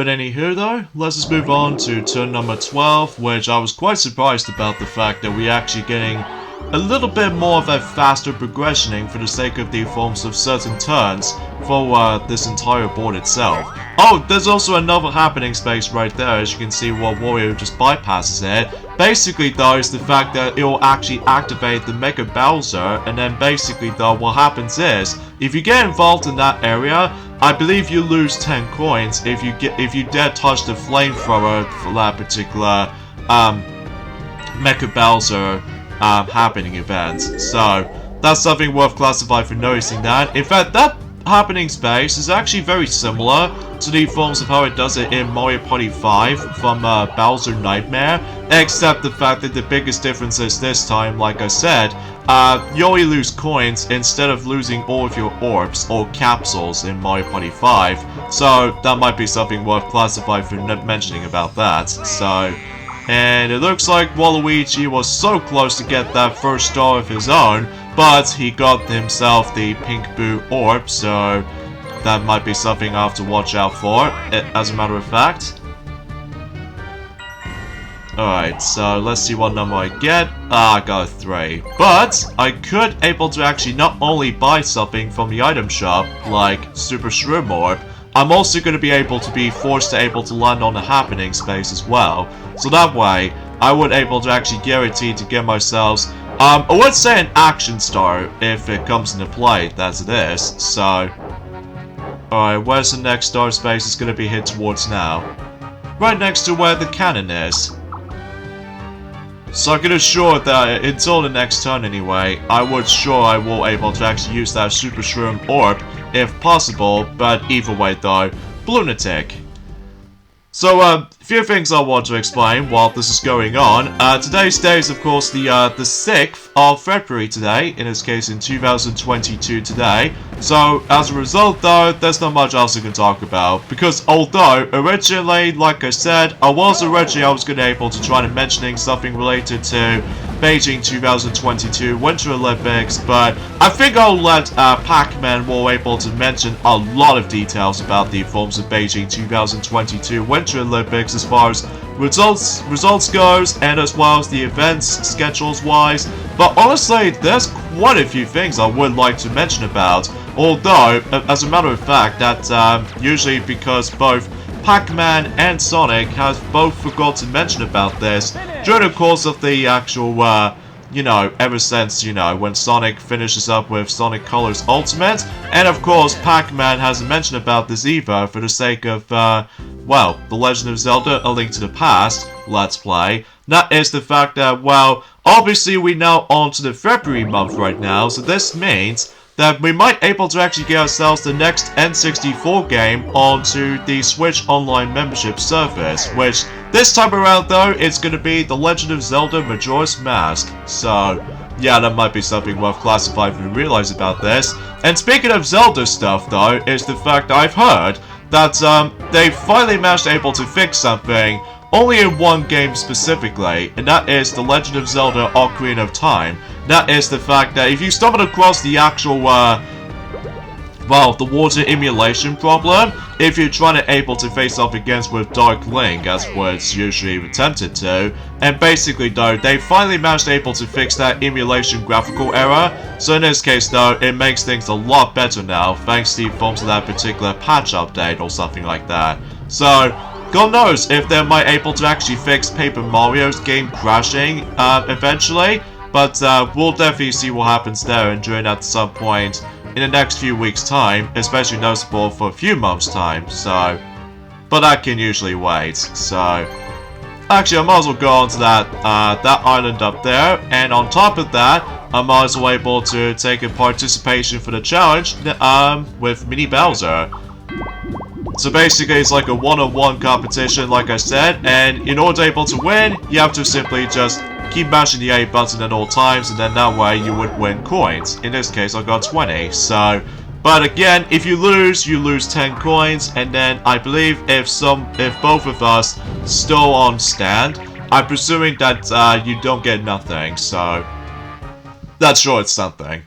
But anywho though, let's just move on to turn number 12, which I was quite surprised about the fact that we're actually getting a little bit more of a faster progressioning for the sake of the forms of certain turns for this entire board itself. Oh, there's also another happening space right there, as you can see while Wario just bypasses it. Basically though is the fact that it will actually activate the Mega Bowser, and then basically though what happens is, if you get involved in that area, I believe you lose 10 coins if you dare touch the flamethrower for that particular Mega Bowser happening event. So that's something worth classifying for noticing that. In fact, that happening space is actually very similar to the forms of how it does it in Mario Party 5 from Bowser Nightmare, except the fact that the biggest difference is this time, like I said, you only lose coins instead of losing all of your orbs or capsules in Mario Party 5, so that might be something worth classifying for mentioning about that. So, and it looks like Waluigi was so close to get that first star of his own, but he got himself the Pink Boo Orb, so that might be something I have to watch out for, as a matter of fact. Alright, so let's see what number I get. I got a 3. But I could able to actually not only buy something from the item shop, like Super Shroom Orb, I'm also going to be able to be forced to able to land on the happening space as well. So that way, I would able to actually guarantee to get myself, I would say an action star if it comes into play, as it is. So, alright, where's the next star space is going to be hit towards now? Right next to where the cannon is. So I can assure that until the next turn anyway, I will able to actually use that Super Shroom Orb if possible, but either way though, Lunatic. So a few things I want to explain while this is going on. Today's day is of course the 6th of February today, in this case in 2022 today. So as a result though, there's not much else I can talk about, because although originally, like I said, I was going to be able to try to mentioning something related to Beijing 2022 Winter Olympics, but I think I'll let Pac-Man will able to mention a lot of details about the forms of Beijing 2022 Winter Olympics as far as results goes, and as well as the events schedules wise. But honestly, there's quite a few things I would like to mention about, although as a matter of fact that usually because both Pac-Man and Sonic has both forgot to mention about this during the course of the actual, you know, ever since, you know, when Sonic finishes up with Sonic Colors Ultimate, and of course Pac-Man hasn't mentioned about this either for the sake of, well, The Legend of Zelda A Link to the Past Let's Play. That is the fact that, well, obviously we're now on to the February month right now, so this means that we might able to actually get ourselves the next N64 game onto the Switch Online membership service, which this time around though, it's going to be The Legend of Zelda Majora's Mask. So, yeah, that might be something worth classifying if you realize about this. And speaking of Zelda stuff though, is the fact that I've heard that they finally managed able to fix something only in one game specifically, and that is The Legend of Zelda Ocarina of Time. That is the fact that if you stumble across the actual, well, the water emulation problem, if you're trying to able to face off against with Dark Link, as was usually attempted to, and basically though, they finally managed able to fix that emulation graphical error, so in this case though, it makes things a lot better now, thanks to the forms of that particular patch update or something like that. So, God knows if they might able to actually fix Paper Mario's game crashing eventually, but we'll definitely see what happens there and during at some point in the next few weeks' time, especially noticeable for a few months' time, so, but that can usually wait. So, actually I might as well go on to that island up there, and on top of that, I might as well able to take a participation for the challenge with Mini Bowser. So basically it's like a one-on-one competition like I said, and in order to able to win, you have to simply just keep mashing the A button at all times, and then that way you would win coins. In this case I got 20, so, but again, if you lose 10 coins, and then I believe if both of us still on stand, I'm presuming that you don't get nothing, so that's sure it's something.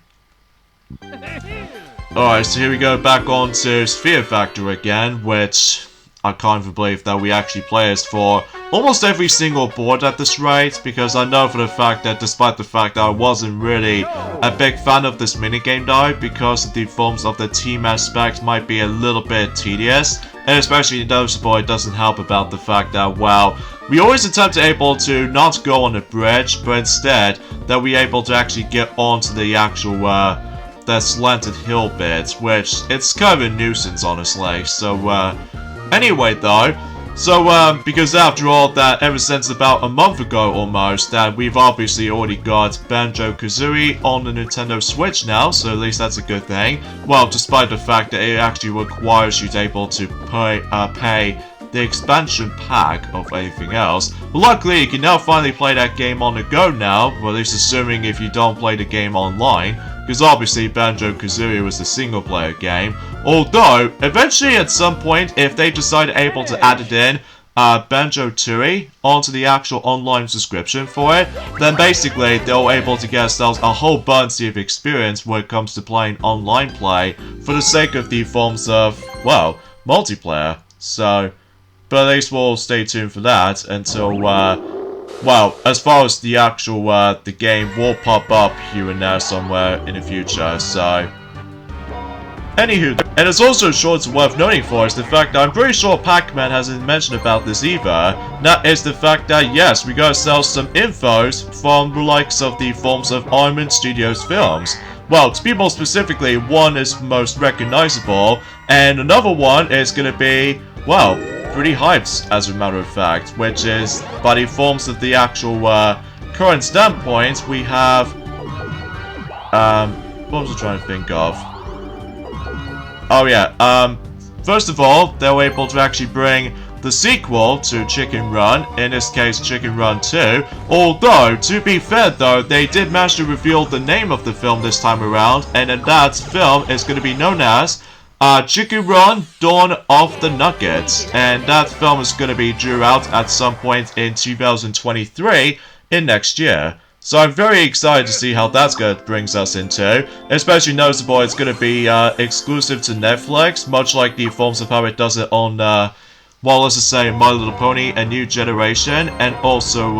Alright, so here we go back on to Sphere Factor again, which I can't even believe that we actually play this for almost every single board at this rate, because I know for the fact that despite the fact that I wasn't really a big fan of this minigame though, because the forms of the team aspect might be a little bit tedious, and especially noticeable it doesn't help about the fact that, well, we always attempt to able to not go on the bridge, but instead that we able to actually get onto the actual that slanted hill bit, which it's kind of a nuisance honestly. So anyway though, so because after all that, ever since about a month ago almost, that we've obviously already got Banjo-Kazooie on the Nintendo Switch now, so at least that's a good thing. Well, despite the fact that it actually requires you to able to pay the expansion pack of anything else. But luckily, you can now finally play that game on the go now, or at least assuming if you don't play the game online, because obviously Banjo-Kazooie was a single-player game. Although, eventually at some point, if they decide able to add it in, Banjo-Tooie onto the actual online subscription for it, then basically they'll able to get themselves a whole bunch of experience when it comes to playing online play for the sake of the forms of, well, multiplayer. So, but at least we'll stay tuned for that until, well, as far as the actual, the game will pop up here and there somewhere in the future, so. Anywho, and it's also short and worth noting for us the fact that I'm pretty sure Pac-Man hasn't mentioned about this either. That is the fact that, yes, we gotta sell some infos from the likes of the forms of Armand Studios films. Well, to be more specifically, one is most recognizable, and another one is gonna be, well, pretty hyped, as a matter of fact, which is, by the forms of the actual, current standpoint, we have, what was I trying to think of? Oh yeah, first of all, they were able to actually bring the sequel to Chicken Run, in this case Chicken Run 2, although, to be fair though, they did manage to reveal the name of the film this time around, and that film is going to be known as Chicken Run Dawn of the Nuggets, and that film is going to be due out at some point in 2023 in next year. So I'm very excited to see how that's going to bring us into, especially noticeable it's going to be exclusive to Netflix, much like the forms of how it does it on, well, let's just say My Little Pony, A New Generation, and also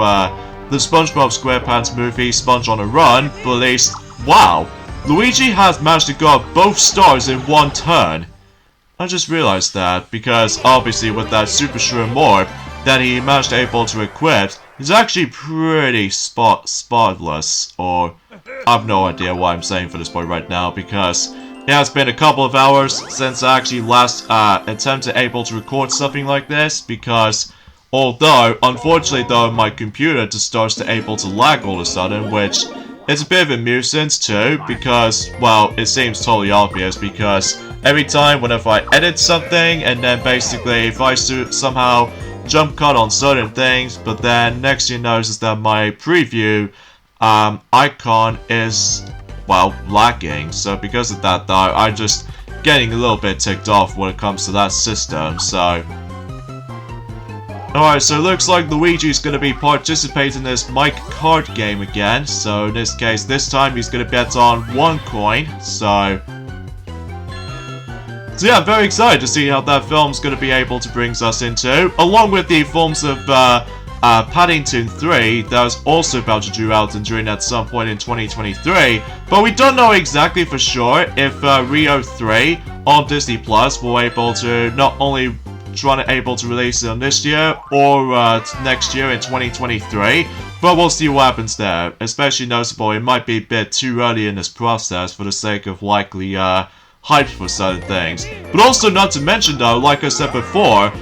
the SpongeBob SquarePants movie, Sponge on a Run, but at least, wow, Luigi has managed to go up both stars in one turn. I just realized that, because obviously with that Super Shroom Orb that he managed to able to equip, he's actually pretty spotless, or I have no idea what I'm saying for this point right now, because it has been a couple of hours since I actually last attempted able to record something like this, because although, unfortunately though, my computer just starts to able to lag all of a sudden, which it's a bit of a nuisance too, because, well, it seems totally obvious, because every time whenever I edit something, and then basically if I somehow jump cut on certain things, but then next you notice that my preview icon is, well, lagging. So because of that though, I'm just getting a little bit ticked off when it comes to that system, so. Alright, so it looks like Luigi's going to be participating in this Mike card game again. So in this case, this time he's going to bet on 1 coin. So yeah, I'm very excited to see how that film's going to be able to bring us into. Along with the forms of Paddington 3 that was also about to due out and during at some point in 2023. But we don't know exactly for sure if Rio 3 on Disney Plus will able to not only trying to able to release it on this year or next year in 2023, but we'll see what happens there. Especially noticeable, it might be a bit too early in this process for the sake of likely hype for certain things. But also not to mention though, like I said before,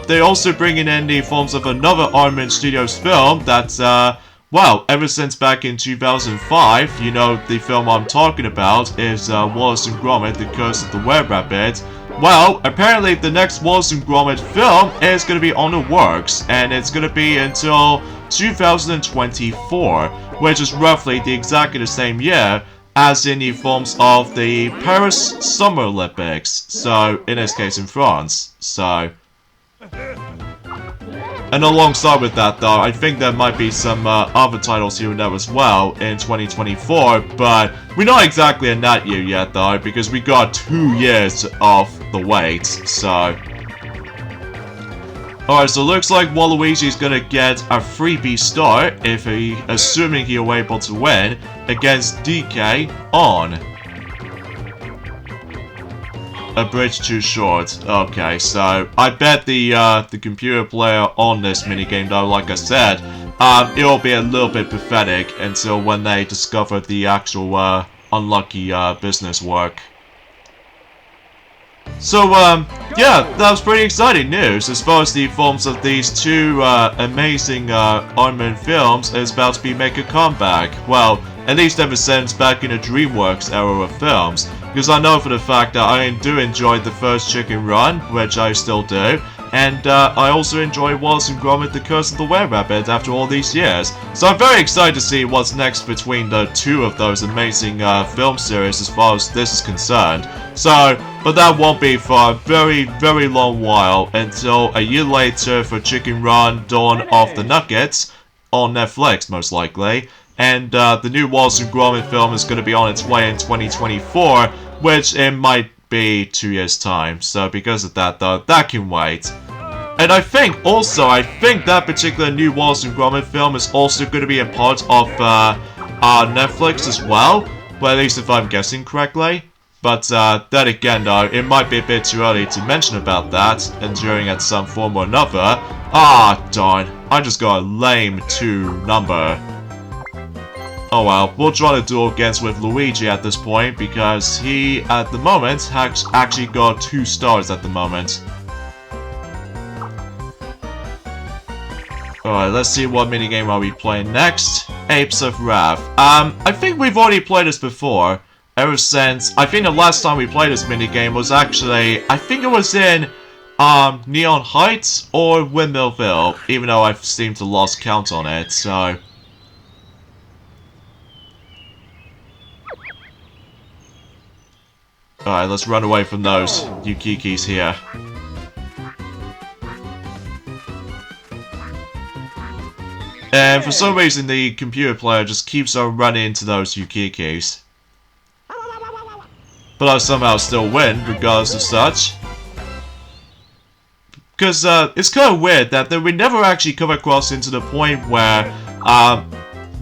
they're also bringing in the forms of another Armand Studios film that's well, ever since back in 2005, you know, the film I'm talking about is Wallace and Gromit, The Curse of the Were-Rabbit. Well, apparently the next Wallace and Gromit film is going to be on the works, and it's going to be until 2024, which is roughly exactly the same year as in the forms of the Paris Summer Olympics, so in this case in France, so. And alongside with that though, I think there might be some other titles here and there as well in 2024, but we're not exactly in that year yet though, because we got 2 years off the wait, so. Alright, so it looks like Waluigi's gonna get a freebie start if assuming he'll able to win against DK on a bridge too short. Okay, so I bet the computer player on this minigame, though, like I said, it'll be a little bit pathetic until when they discover the actual unlucky business work. So, yeah, that was pretty exciting news as far as the forms of these two amazing Iron films is about to make a comeback. Well, at least ever since back in the DreamWorks era of films. Because I know for the fact that I do enjoy the first Chicken Run, which I still do, and I also enjoy Wallace and Gromit: The Curse of the Were-Rabbit after all these years. So I'm very excited to see what's next between the two of those amazing film series as far as this is concerned. So, but that won't be for a very, very long while until a year later for Chicken Run: Dawn of the Nuggets on Netflix, most likely. And the new Wallace and Gromit film is going to be on its way in 2024, which it might be 2 years' time. So because of that, though, that can wait. And I think that particular new Wallace and Gromit film is also going to be a part of Netflix as well. Well, at least if I'm guessing correctly. But then again, though, it might be a bit too early to mention about that, enduring at some form or another. Ah, darn. I just got a lame 2 number. Oh well, we'll try to duel against with Luigi at this point, because he, at the moment, has actually got 2 stars at the moment. Alright, let's see what minigame are we playing next. Apes of Wrath. I think we've already played this before. Ever since, I think the last time we played this minigame was actually, I think it was in Neon Heights or Windmillville, even though I seem to lost count on it, so... Alright, let's run away from those Yukikis here. And for some reason the computer player just keeps on running into those Yukikis. But I somehow still win, regardless of such. Because it's kind of weird that we never actually come across into the point where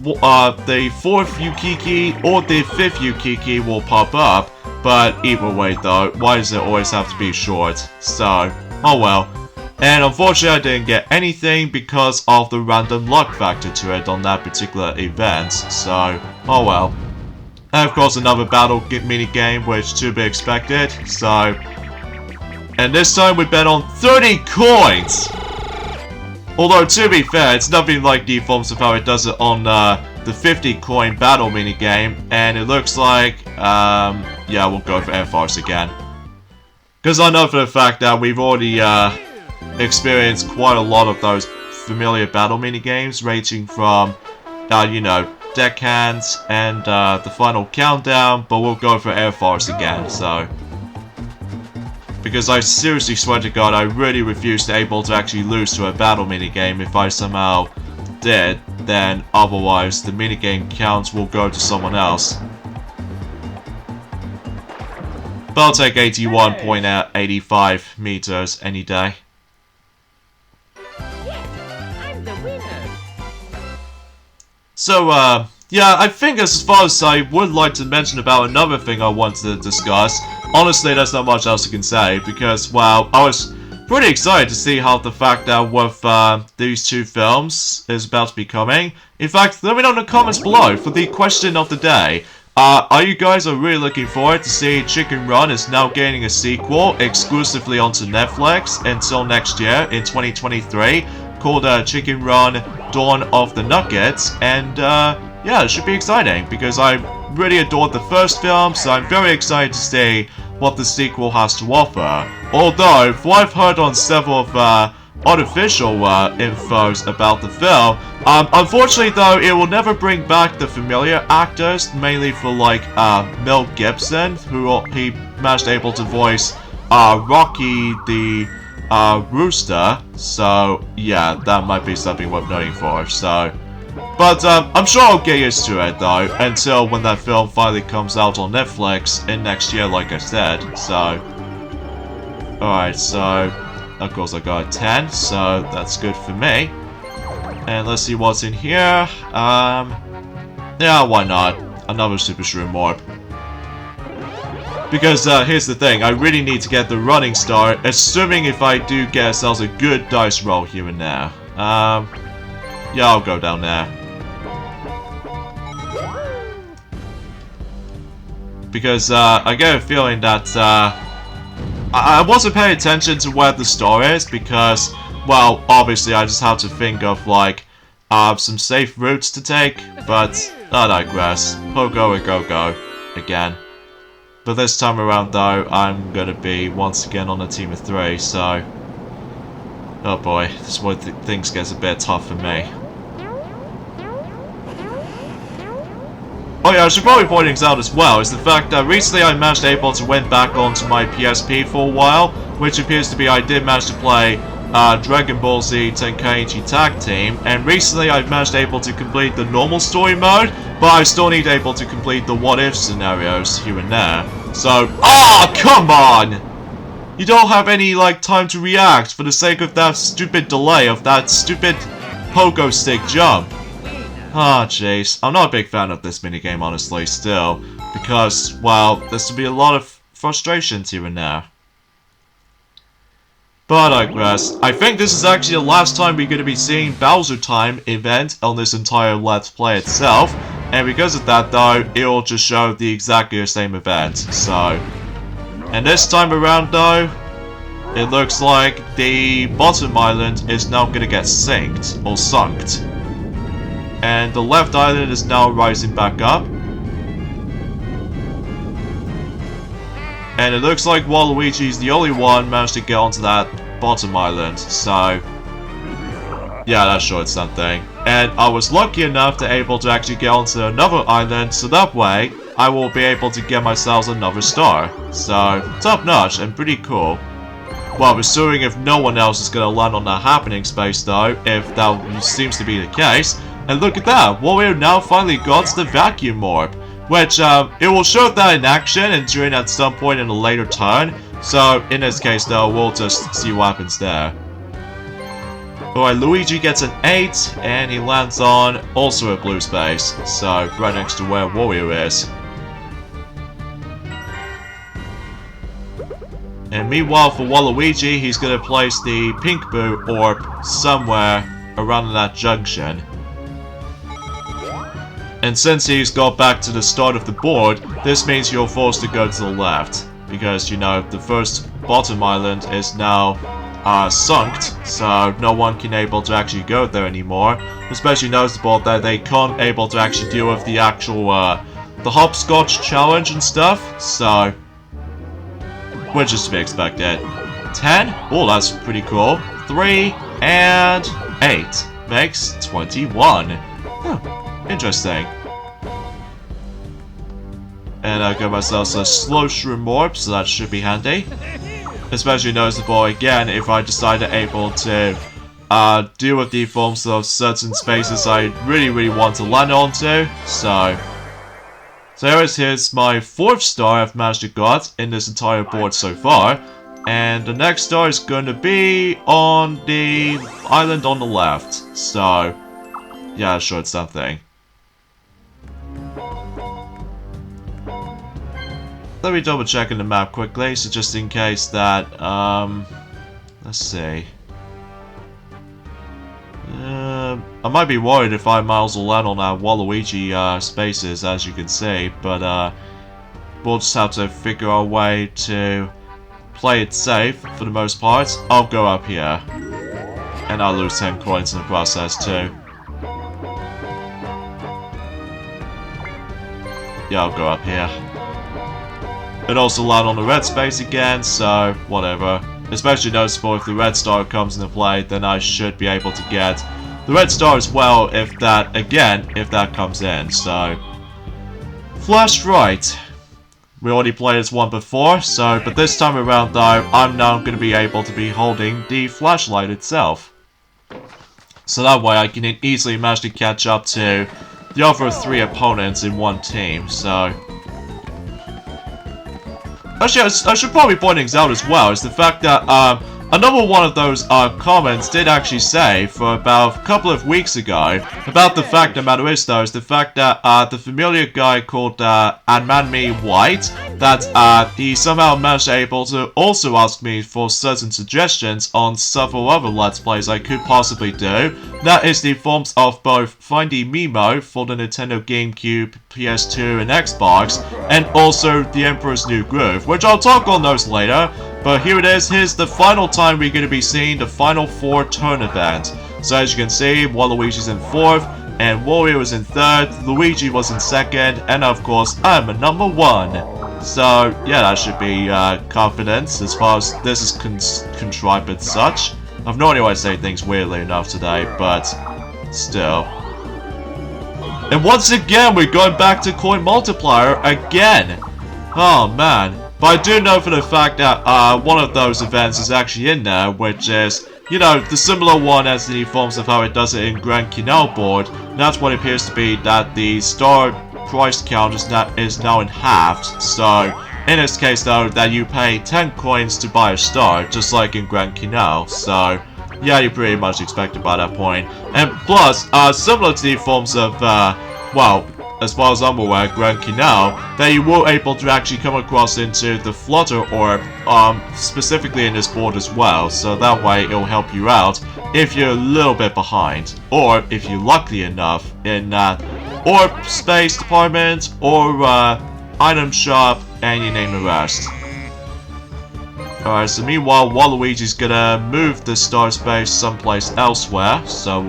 the 4th Yukiki or the 5th Yukiki will pop up. But either way though, why does it always have to be short? So, oh well. And unfortunately I didn't get anything because of the random luck factor to it on that particular event. So, oh well. And of course another battle mini game, which to be expected. So, and this time we bet on 30 coins! Although to be fair, it's nothing like the forms of how it does it on the 50 coin battle minigame, and it looks like, yeah, we'll go for Air Force again. Because I know for the fact that we've already experienced quite a lot of those familiar battle minigames, ranging from, you know, Deckhands and the Final Countdown, but we'll go for Air Force again, so... Because I seriously swear to God, I really refuse to able to actually lose to a battle minigame. If I somehow did, then otherwise the minigame counts will go to someone else. But I'll take 81.85 meters any day. Yes, I'm the winner. So, yeah, I think as far as I would like to mention about another thing I wanted to discuss, honestly, there's not much else I can say, because, well, I was pretty excited to see how the fact that with these 2 films is about to be coming. In fact, let me know in the comments below for the question of the day. Are you guys really looking forward to see Chicken Run is now gaining a sequel exclusively onto Netflix until next year in 2023, called Chicken Run: Dawn of the Nuggets, and yeah, it should be exciting because I really adored the first film, so I'm very excited to see what the sequel has to offer. Although, from what I've heard on several of unofficial infos about the film, unfortunately though, it will never bring back the familiar actors, mainly for like Mel Gibson, who he managed able to voice Rocky the Rooster. So yeah, that might be something worth noting for. So. But I'm sure I'll get used to it though, until when that film finally comes out on Netflix in next year, like I said, so... Alright, so... Of course, I got a 10, so that's good for me. And let's see what's in here. Yeah, why not? Another Super Shroom Orb. Because here's the thing, I really need to get the running star, assuming if I do get ourselves a good dice roll here and there. Yeah, I'll go down there. Because I get a feeling that I wasn't paying attention to where the star is because, well, obviously I just have to think of like some safe routes to take, but I digress. Pogo and go-go again. But this time around though, I'm gonna be once again on a team of 3, so... Oh boy, this is where things gets a bit tough for me. Oh yeah, I should probably point things out as well, is the fact that recently I managed able to went back onto my PSP for a while, which appears to be I did manage to play Dragon Ball Z Tenkaichi Tag Team, and recently I've managed able to complete the normal story mode, but I still need able to complete the what-if scenarios here and there. So, come on! You don't have any, like, time to react for the sake of that stupid delay of that stupid pogo stick jump. Jeez. I'm not a big fan of this minigame, honestly, still, because, well, there's to be a lot of frustrations here and there. But I digress. I think this is actually the last time we're going to be seeing Bowser Time event on this entire Let's Play itself. And because of that though, it'll just show the exactly same event. So, and this time around though, it looks like the bottom island is now going to get sunk. And the left island is now rising back up. And it looks like Waluigi's the only one managed to get onto that bottom island, so... Yeah, that showed something. And I was lucky enough to able to actually get onto another island, so that way, I will be able to get myself another star. So, top notch and pretty cool. Well, assuming if no one else is gonna land on that happening space though, if that seems to be the case. And look at that, Wario now finally got the vacuum orb. Which, it will show that in action and during at some point in a later turn. So, in this case though, we'll just see what happens there. Alright, Luigi gets an 8, and he lands on also a blue space. So, right next to where Wario is. And meanwhile for Waluigi, he's gonna place the pink boo orb somewhere around that junction. And since he's got back to the start of the board, this means you're forced to go to the left. Because, you know, the first bottom island is now sunk, so no one can able to actually go there anymore. Especially noticeable that they can't able to actually deal with the actual, the hopscotch challenge and stuff, so... which is to be expected. 10? Oh, that's pretty cool. 3 and 8 makes 21. Oh, interesting. And I got myself a slow shroom orb, so that should be handy. Especially noticeable again if I decide to able to deal with the forms of certain spaces I really want to land onto. So here's my 4th star I've managed to got in this entire board so far. And the next star is going to be on the island on the left. So, yeah, sure, it's something. Let me double check in the map quickly, so just in case that, let's see. I might be worried if I miles will land on our Waluigi spaces, as you can see, but we'll just have to figure our way to play it safe for the most part. I'll go up here, and I'll lose 10 coins in the process too. Yeah, I'll go up here. It also land on the red space again, so whatever. Especially noticeable if the red star comes into play, then I should be able to get the red star as well if that, again, if that comes in, so... Flash right. We already played this one before, so, but this time around though, I'm now going to be able to be holding the flashlight itself. So that way I can easily manage to catch up to the other 3 opponents in one team, so... Actually, I should probably point things out as well, is the fact that, another one of those comments did actually say for about a couple of weeks ago about the fact, the matter is though, is the fact that the familiar guy called Anmanme White, that he somehow managed able to also ask me for certain suggestions on several other Let's Plays I could possibly do. That is the forms of both Finding Mimo for the Nintendo GameCube, PS2 and Xbox, and also The Emperor's New Groove, which I'll talk on those later. But here it is, here's the final time we're going to be seeing the Final 4 turn event. So as you can see, Waluigi's in 4th, and Wario was in 3rd, Luigi was in 2nd, and of course, I'm a number 1. So, yeah, that should be confidence as far as this is contrived and such. I've no idea why I say things weirdly enough today, but still. And once again, we're going back to coin multiplier again. Oh man. But I do know for the fact that one of those events is actually in there, which is, you know, the similar one as the forms of how it does it in Grand Canal board. And that's what it appears to be, that the star price count is now in halved. So, in this case though, that you pay 10 coins to buy a star, just like in Grand Canal. So, yeah, you pretty much expect it by that point. And plus, similar to the forms of, well, as far as I'm aware, Grand Canal, that you were able to actually come across into the Flutter Orb, specifically in this board as well, so that way it'll help you out if you're a little bit behind, or if you're lucky enough in Orb Space Department, or Item Shop, and you name the rest. Alright, so meanwhile, Waluigi's gonna move the Star Space someplace elsewhere, so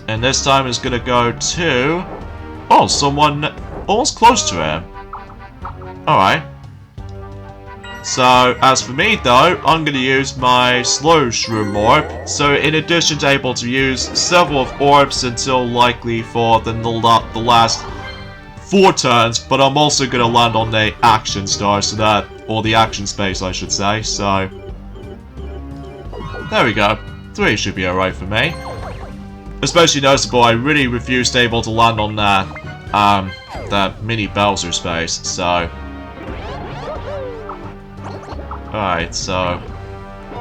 and this time it's gonna go to... oh, someone almost close to him. Alright. So, as for me though, I'm gonna use my Slow Shroom Orb. So, in addition to able to use several of orbs until likely for the last 4 turns, but I'm also gonna land on the Action Star, so that... or the Action Space, I should say, so... there we go. 3 should be alright for me. Especially noticeable, I really refused able to land on that mini Bowser space, so... alright, so...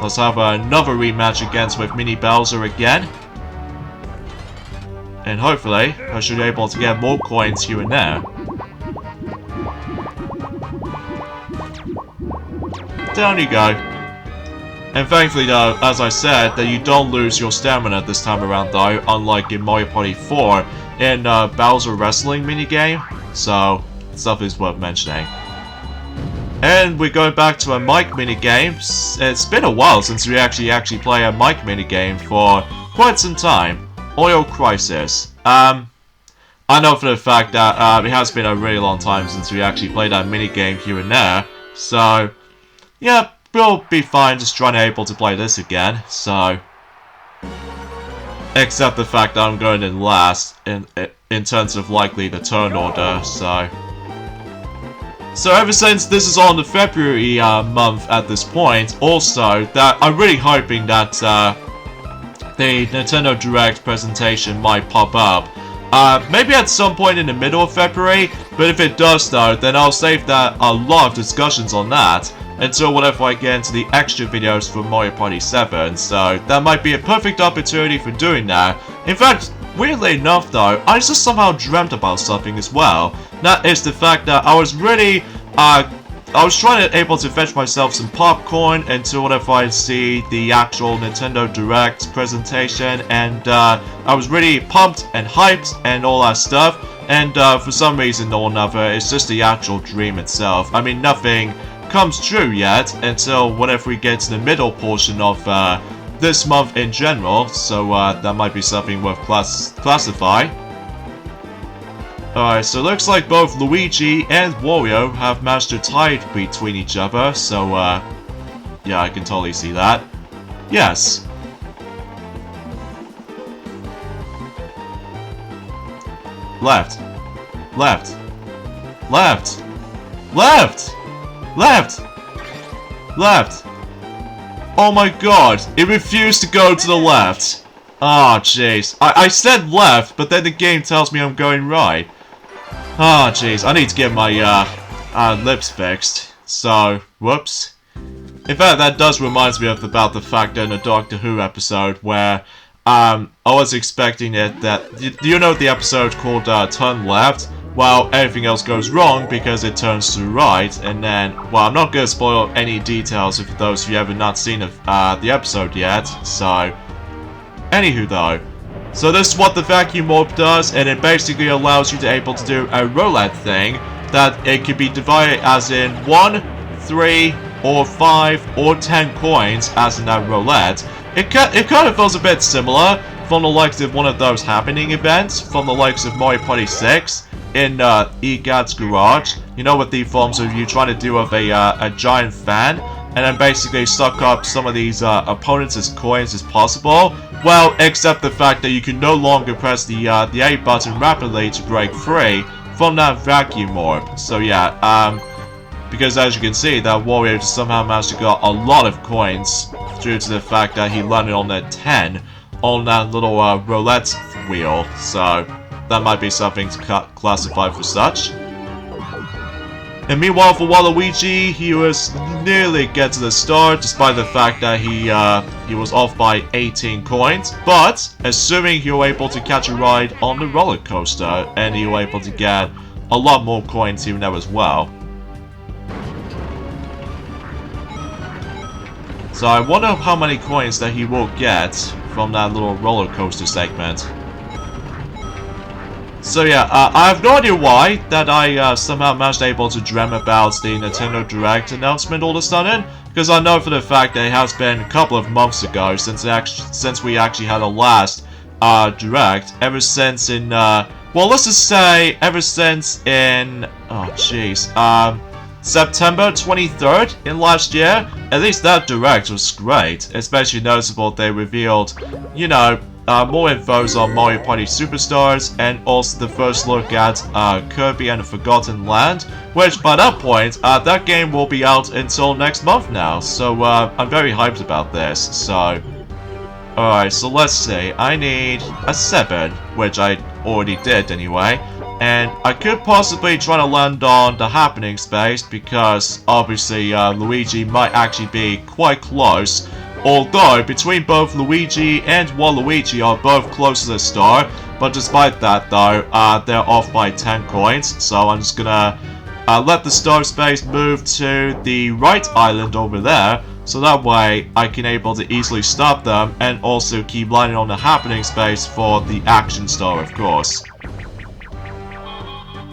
let's have another rematch against with mini Bowser again. And hopefully, I should be able to get more coins here and there. Down you go. And thankfully though, as I said, that you don't lose your stamina this time around though, unlike in Mario Party 4 in Bowser Wrestling minigame, so stuff is worth mentioning. And we're going back to a mic minigame. It's been a while since we actually play a mic minigame for quite some time. Oil Crisis. I know for the fact that it has been a really long time since we actually played that minigame here and there, so yeah. We'll be fine just trying to able to play this again, so... except the fact that I'm going in last in terms of likely the turn order, so... so ever since this is on the February month at this point, also, that I'm really hoping that the Nintendo Direct presentation might pop up. Maybe at some point in the middle of February, but if it does though, then I'll save that a lot of discussions on that until whenever I get into the extra videos for Mario Party 7, so that might be a perfect opportunity for doing that. In fact, weirdly enough though, I just somehow dreamt about something as well. That is the fact that I was really, I was trying to able to fetch myself some popcorn until whenever I see the actual Nintendo Direct presentation, and I was really pumped and hyped and all that stuff, and for some reason or another, it's just the actual dream itself. I mean, nothing comes true yet until whenever we get to the middle portion of this month in general, so that might be something worth classify. Alright, so it looks like both Luigi and Wario have managed to tie between each other, so yeah, I can totally see that. Yes. Left. Left. Left. Left! Left! Left! Oh my god, it refused to go to the left. Ah, jeez. I said left, but then the game tells me I'm going right. Ah, jeez. I need to get my lips fixed. So, whoops. In fact, that does remind me of about the fact that in a Doctor Who episode where I was expecting it that... Do you know the episode called Turn Left? Well, everything else goes wrong because it turns to right, and then... Well, I'm not going to spoil any details for those of you who have not seen the episode yet, so... Anywho though, so this is what the vacuum orb does, and it basically allows you to able to do a roulette thing, that it can be divided as in 1, 3, or 5, or 10 coins, as in that roulette. It kind of feels a bit similar from the likes of one of those happening events, from the likes of Mario Party 6 in EGAD's garage. You know, with the forms of you trying to do of a giant fan, and then basically suck up some of these opponents as coins as possible. Well, except the fact that you can no longer press the A button rapidly to break free from that vacuum orb. So yeah, because as you can see, that warrior somehow managed to get a lot of coins due to the fact that he landed on that 10 on that little roulette wheel. So that might be something to classify for such. And meanwhile, for Waluigi, he was nearly get to the start, despite the fact that he was off by 18 coins. But assuming you were able to catch a ride on the roller coaster, and you were able to get a lot more coins here and there as well. So I wonder how many coins that he will get from that little roller coaster segment. So yeah, I have no idea why that I somehow managed able to dream about the Nintendo Direct announcement all of a sudden, because I know for the fact that it has been a couple of months ago since we actually had a last Direct, ever since in well, let's just say ever since in September 23rd in last year. At least that Direct was great, especially noticeable they revealed, you know, more infos on Mario Party Superstars, and also the first look at Kirby and the Forgotten Land, which by that point, that game will be out until next month now, so I'm very hyped about this. So, alright, so let's see, I need a 7, which I already did anyway, and I could possibly try to land on the happening space, because obviously Luigi might actually be quite close. Although, between both Luigi and Waluigi are both close to the star, but despite that though, they're off by 10 coins, so I'm just gonna let the star space move to the right island over there, so that way I can able to easily stop them, and also keep landing on the happening space for the action star, of course.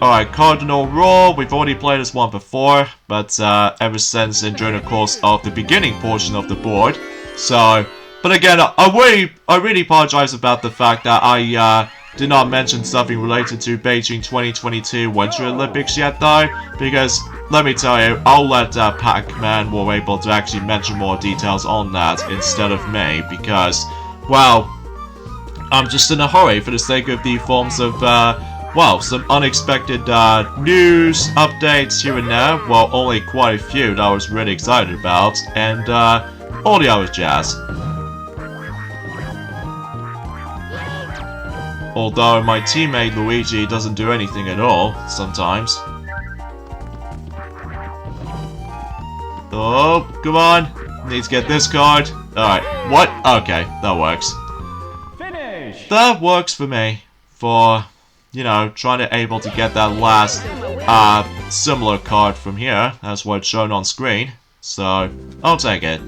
Alright, Cardinal Roar, we've already played this one before, but ever since and during the course of the beginning portion of the board. So, but again, I really apologize about the fact that I did not mention something related to Beijing 2022 Winter Olympics yet though, because let me tell you, I'll let Pac-Man were able to actually mention more details on that instead of me, because, well, I'm just in a hurry for the sake of the forms of, well, some unexpected news updates here and there. Well, only quite a few that I was really excited about, and all the other jazz. Although my teammate Luigi doesn't do anything at all, sometimes. Oh, come on! Need to get this card. Alright, what? Okay, that works. Finish! That works for me. For, you know, trying to able to get that last similar card from here, as what's shown on screen. So, I'll take it.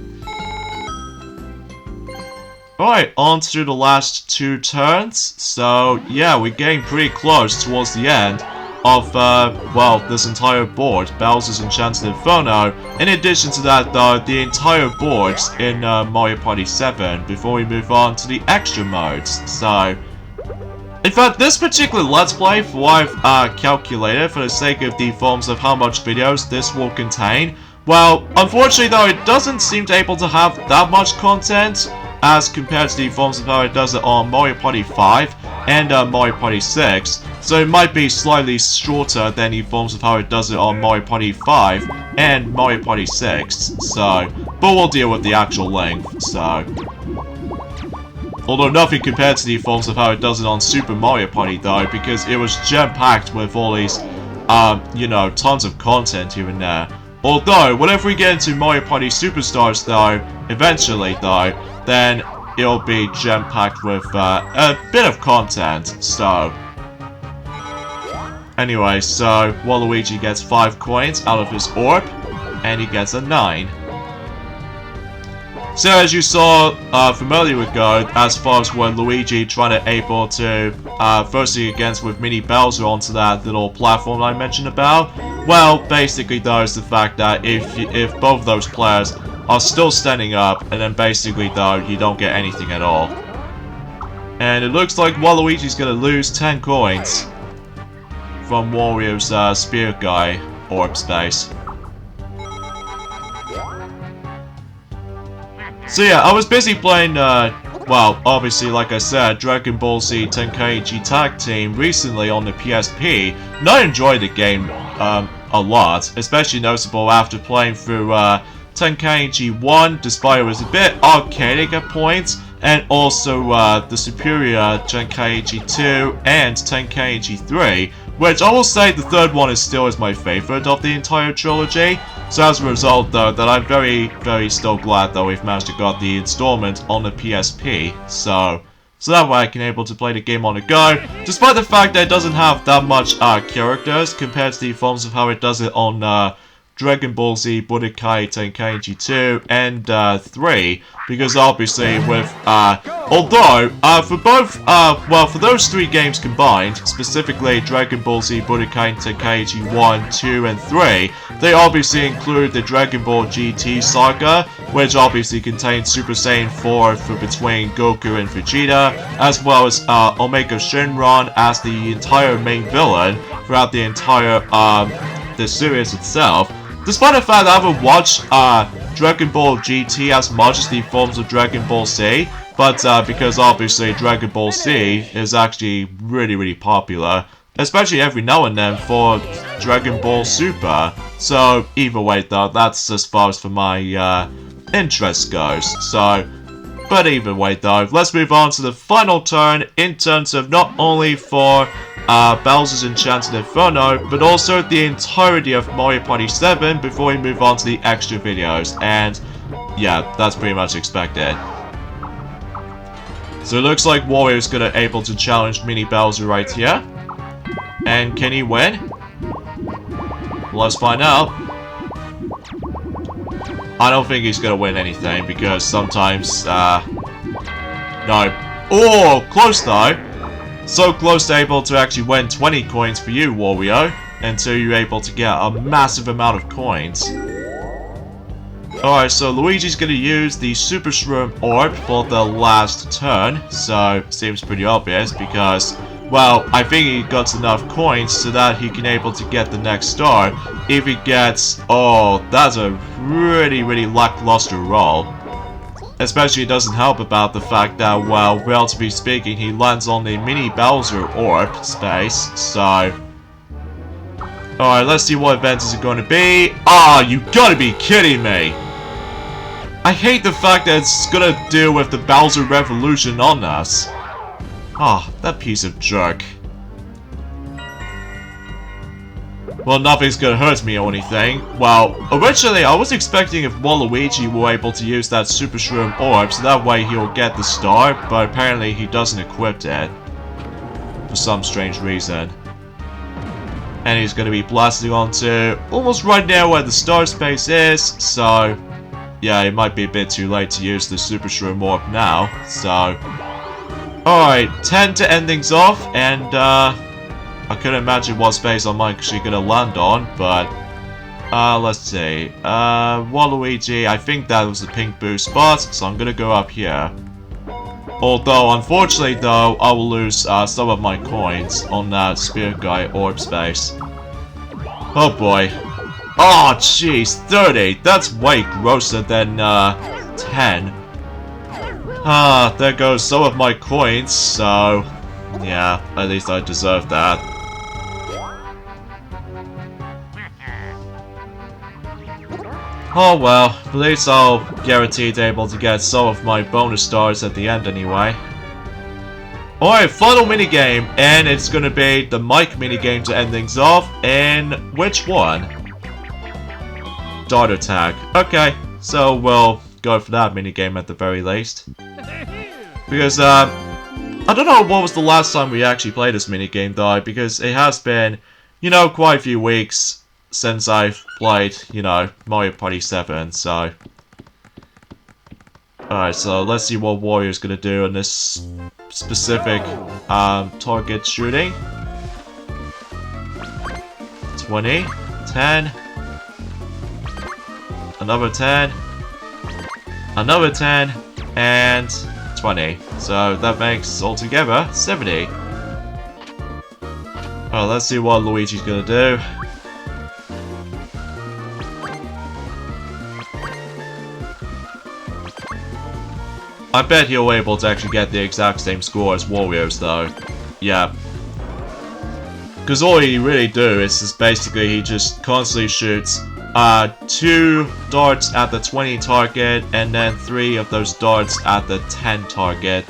Alright, on to the last 2 turns. So, yeah, we're getting pretty close towards the end of, well, this entire board, Bowser's Enchanted Inferno. In addition to that, though, the entire boards in Mario Party 7, before we move on to the extra modes. So, in fact, this particular Let's Play, for what I've calculated, for the sake of the forms of how much videos this will contain, well, unfortunately though, it doesn't seem to able to have that much content as compared to the forms of how it does it on Mario Party 5 and Mario Party 6, so it might be slightly shorter than the forms of how it does it on Mario Party 5 and Mario Party 6, so, but we'll deal with the actual length, so. Although nothing compared to the forms of how it does it on Super Mario Party though, because it was jam-packed with all these, you know, tons of content here and there. Although, whenever we get into Mario Party Superstars though, eventually though, then it'll be jam-packed with a bit of content, so... Anyway, so Waluigi gets 5 coins out of his orb, and he gets a 9. So as you saw from earlier ago, as far as when Luigi trying to able to firstly against with Mini Bowser onto that little platform I mentioned about, well, basically though is the fact that if both of those players are still standing up, and then basically though you don't get anything at all. And it looks like Waluigi's gonna lose 10 coins from Wario's Spear Guy Orb Space. So yeah, I was busy playing, well, obviously, like I said, Dragon Ball Z Tenkaichi Tag Team recently on the PSP, and I enjoyed the game a lot, especially noticeable after playing through Tenkaichi 1, despite it was a bit archaic at points, and also the superior Tenkaichi 2 and Tenkaichi 3, which I will say the third one is still my favorite of the entire trilogy. So as a result though, that I'm very, very still glad that we've managed to got the installment on the PSP. So that way I can able to play the game on the go, despite the fact that it doesn't have that much characters compared to the forms of how it does it on Dragon Ball Z Budokai Tenkaichi 2 and 3, because obviously with, although, for both, well, for those 3 games combined, specifically Dragon Ball Z Budokai Tenkaichi 1, 2, and 3, they obviously include the Dragon Ball GT saga, which obviously contains Super Saiyan 4 for between Goku and Vegeta, as well as Omega Shenron as the entire main villain throughout the entire, the series itself. Despite the fact that I haven't watched Dragon Ball GT as much as the forms of Dragon Ball Z, but because obviously Dragon Ball Z is actually really, really popular, especially every now and then for Dragon Ball Super. So either way though, that's as far as for my interest goes. So, but either way though, let's move on to the final turn in terms of not only for Bowser's Enchanted Inferno, but also the entirety of Mario Party 7 before we move on to the extra videos, and yeah, that's pretty much expected. So it looks like Wario's gonna able to challenge Mini Bowser right here. And can he win? Let's find out. I don't think he's gonna win anything, because sometimes, no. Oh, close though! So close to able to actually win 20 coins for you, Wario, until you're able to get a massive amount of coins. Alright, so Luigi's gonna use the Super Shroom Orb for the last turn, so seems pretty obvious because, well, I think he got enough coins so that he can able to get the next star. If he gets, oh, that's a really, really lackluster roll. Especially it doesn't help about the fact that, well, relatively speaking, he lands on the Mini Bowser Orb Space, so... Alright, let's see what event is it going to be. Ah, you gotta be kidding me! I hate the fact that it's gonna deal with the Bowser Revolution on us. Ah, that piece of jerk. Well, nothing's gonna hurt me or anything. Well, originally I was expecting if Waluigi were able to use that Super Shroom Orb, so that way he'll get the star, but apparently he doesn't equip it. For some strange reason. And he's gonna be blasting onto almost right now where the star space is, so... yeah, it might be a bit too late to use the Super Shroom Orb now, so... Alright, 10 to end things off, and I couldn't imagine what space I'm actually gonna land on, but let's see. Waluigi, I think that was the pink boost spot, so I'm gonna go up here. Although, unfortunately though, I will lose some of my coins on that Spear Guy Orb Space. Oh boy. Oh jeez, 30! That's way grosser than 10. Ah, there goes some of my coins, so... yeah, at least I deserve that. Oh well, at least I'll guaranteed able to get some of my bonus stars at the end anyway. Alright, final minigame, and it's gonna be the mic minigame to end things off, and which one? dart attack. Okay, so we'll go for that minigame at the very least. Because, I don't know what was the last time we actually played this minigame though, because it has been, you know, quite a few weeks since I've played, you know, Mario Party 7, so... Alright, so let's see what Warrior's gonna do in this specific, target shooting. 20, 10, another 10, another 10, and 20. So that makes altogether 70. Alright, let's see what Luigi's gonna do. I bet he'll be able to actually get the exact same score as Warriors though. Yeah. Because all he really do is just basically he just constantly shoots 2 darts at the 20 target and then 3 of those darts at the 10 target.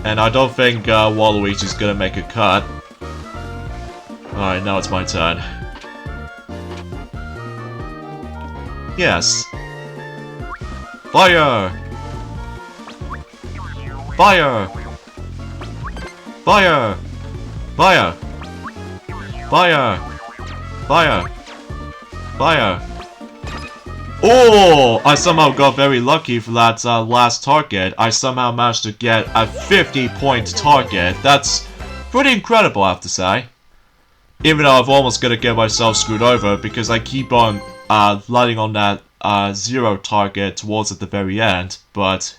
And I don't think Waluigi's gonna make a cut. Alright, now it's my turn. Yes. Fire! Fire! Fire! Fire! Fire! Fire! Fire! Oh! I somehow got very lucky for that last target. I somehow managed to get a 50-point target. That's pretty incredible, I have to say. Even though I've almost gonna get myself screwed over because I keep on landing on that 0 target towards at the very end, but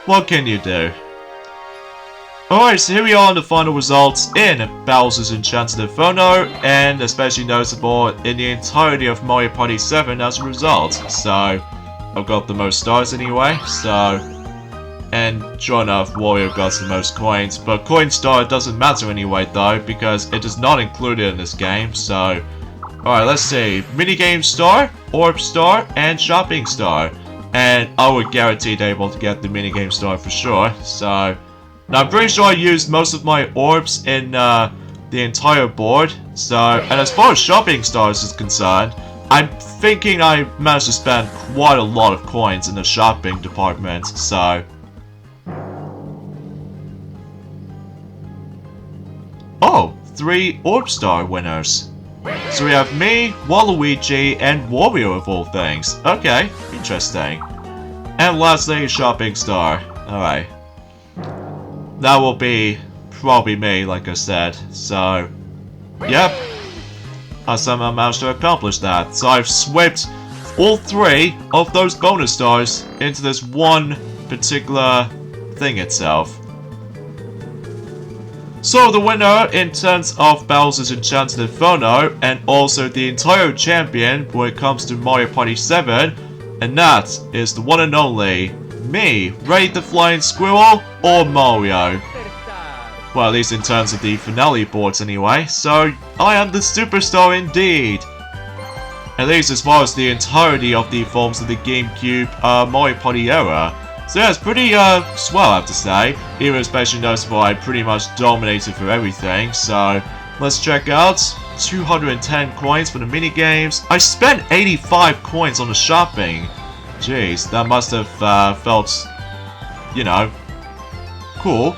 what can you do? Alright, so here we are on the final results in Bowser's Enchanted Inferno, and especially noticeable in the entirety of Mario Party 7 as a result. So, I've got the most stars anyway, so... And sure enough, Wario got the most coins, but coin star doesn't matter anyway though, because it is not included in this game, so... Alright, let's see. Minigame star, Orb Star, and Shopping Star. And I would guarantee they're able to get the minigame star for sure, so... Now, I'm pretty sure I used most of my orbs in the entire board, so... And as far as Shopping Stars is concerned, I'm thinking I managed to spend quite a lot of coins in the shopping department, so... Oh, 3 Orb Star winners. So we have me, Waluigi, and Wario of all things. Okay, interesting. And lastly, Shopping Star. Alright. That will be probably me, like I said. So, yep. I somehow managed to accomplish that. So I've swept all 3 of those bonus stars into this one particular thing itself. So the winner in terms of Bowser's Enchanted Inferno, and also the entire champion when it comes to Mario Party 7, and that is the one and only me, Ray the Flying Squirrel, or Mario. Well, at least in terms of the finale boards anyway, so I am the superstar indeed. At least as far as the entirety of the forms of the GameCube Mario Party era. So yeah, it's pretty swell, I have to say. Even especially noticeable, I pretty much dominated for everything. So let's check out 210 coins for the minigames. I spent 85 coins on the shopping. Jeez, that must have felt, you know, cool.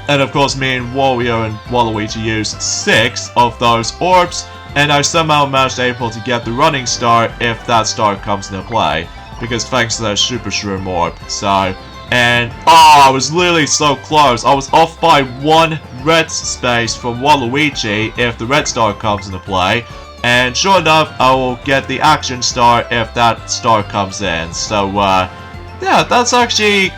And of course, me and Wario and Waluigi used 6 of those orbs, and I somehow managed able to get the running star if that star comes into play. Because thanks to that Super Shroom Orb. So, and, oh, I was literally so close. I was off by 1 red space from Waluigi if the red star comes into play. And sure enough, I will get the action star if that star comes in. So, yeah, that's actually,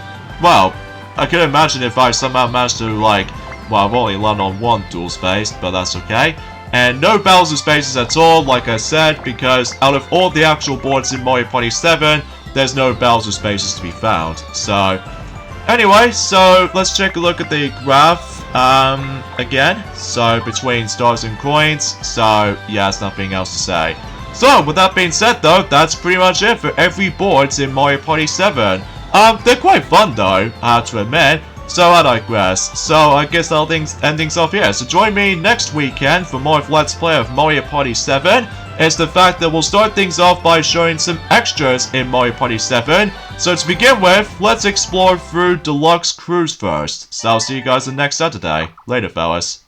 well, I could imagine if I somehow managed to, like, well, I've only landed on 1 dual space, but that's okay. And no Bowser spaces at all, like I said, because out of all the actual boards in Mario Party 7, there's no Bowser spaces to be found. So, anyway, so let's take a look at the graph again. So, between stars and coins, so yeah, there's nothing else to say. So, with that being said though, that's pretty much it for every boards in Mario Party 7. They're quite fun though, I have to admit. So I digress. So I guess that'll end things off here. So join me next weekend for more of Let's Play of Mario Party 7. It's the fact that we'll start things off by showing some extras in Mario Party 7. So to begin with, let's explore through Deluxe Cruise first. So I'll see you guys the next Saturday. Later, fellas.